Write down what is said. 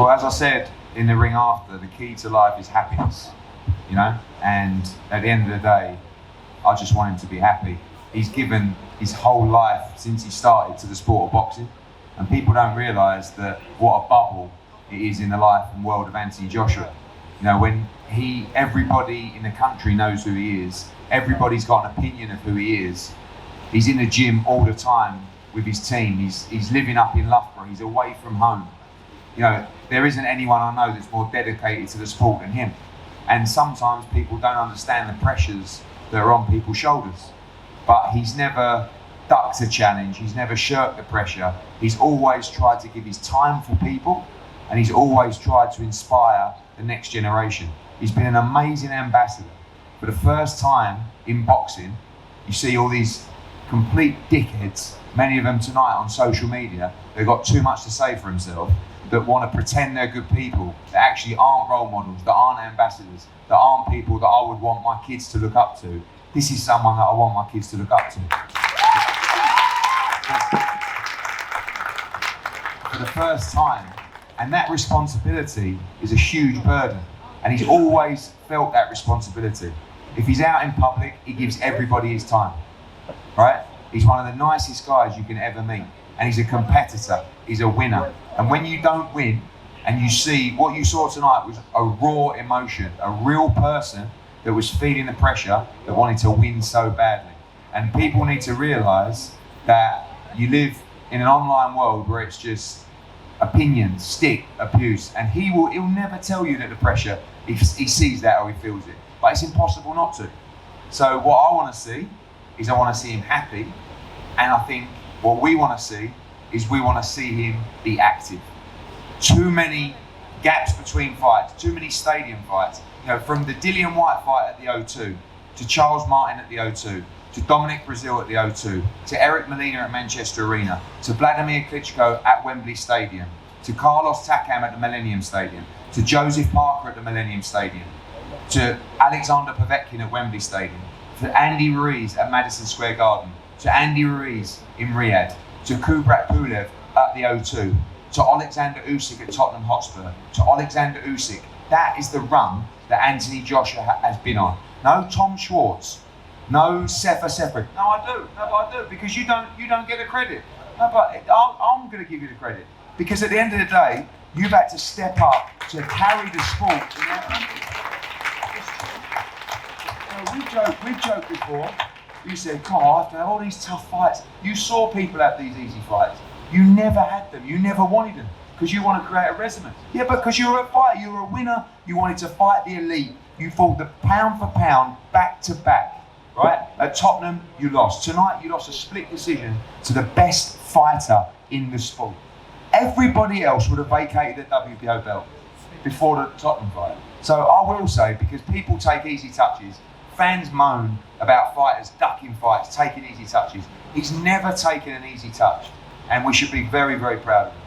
Well, as I said in the ring after, the key to life is happiness, you know? And at the end of the day, I just want him to be happy. He's given his whole life since he started to the sport of boxing, and people don't realise that what a bubble it is in the life and world of Anthony Joshua. You know, when everybody in the country knows who he is, everybody's got an opinion of who he is. He's in the gym all the time with his team. He's living up in Loughborough. He's away from home. You know, there isn't anyone I know that's more dedicated to the sport than him. And sometimes people don't understand the pressures that are on people's shoulders. But he's never ducked a challenge. He's never shirked the pressure. He's always tried to give his time for people, and he's always tried to inspire the next generation. He's been an amazing ambassador. For the first time in boxing, you see all these complete dickheads, many of them tonight on social media, they've got too much to say for themselves, that want to pretend they're good people, that actually aren't role models, that aren't ambassadors, that aren't people that I would want my kids to look up to. This is someone that I want my kids to look up to. For the first time. And that responsibility is a huge burden. And he's always felt that responsibility. If he's out in public, he gives everybody his time, right? He's one of the nicest guys you can ever meet. And he's a competitor, he's a winner. And when you don't win, and you see, what you saw tonight was a raw emotion, a real person that was feeling the pressure, that wanted to win so badly. And people need to realise that you live in an online world where it's just opinions, stick, abuse, and he'll never tell you that the pressure, he sees that or he feels it. But it's impossible not to. So what I want to see is I want to see him happy, and I think what we want to see is we want to see him be active. Too many gaps between fights, too many stadium fights. You know, from the Dillian White fight at the O2, to Charles Martin at the O2, to Dominic Brazil at the O2, to Eric Molina at Manchester Arena, to Vladimir Klitschko at Wembley Stadium, to Carlos Takam at the Millennium Stadium, to Joseph Parker at the Millennium Stadium, to Alexander Povetkin at Wembley Stadium, to Andy Ruiz at Madison Square Garden, to Andy Ruiz in Riyadh, to Kubrat Pulev at the O2, to Alexander Usyk at Tottenham Hotspur, to Alexander Usyk. That is the run that Anthony Joshua has been on. No Tom Schwartz, no Sefer Sefer. No, I do, because you don't get the credit. No, but I'm going to give you the credit, because at the end of the day, you've had to step up to carry the sport. We've joked before. You said, God, after all these tough fights, you saw people have these easy fights. You never had them. You never wanted them because you want to create a resume. Yeah, because you're a fighter. You're a winner. You wanted to fight the elite. You fought the pound for pound, back to back, right? At Tottenham, you lost. Tonight, you lost a split decision to the best fighter in the sport. Everybody else would have vacated the WBO belt before the Tottenham fight. So I will say, because people take easy touches, fans moan about fighters ducking fights, taking easy touches. He's never taken an easy touch, and we should be very, very proud of him.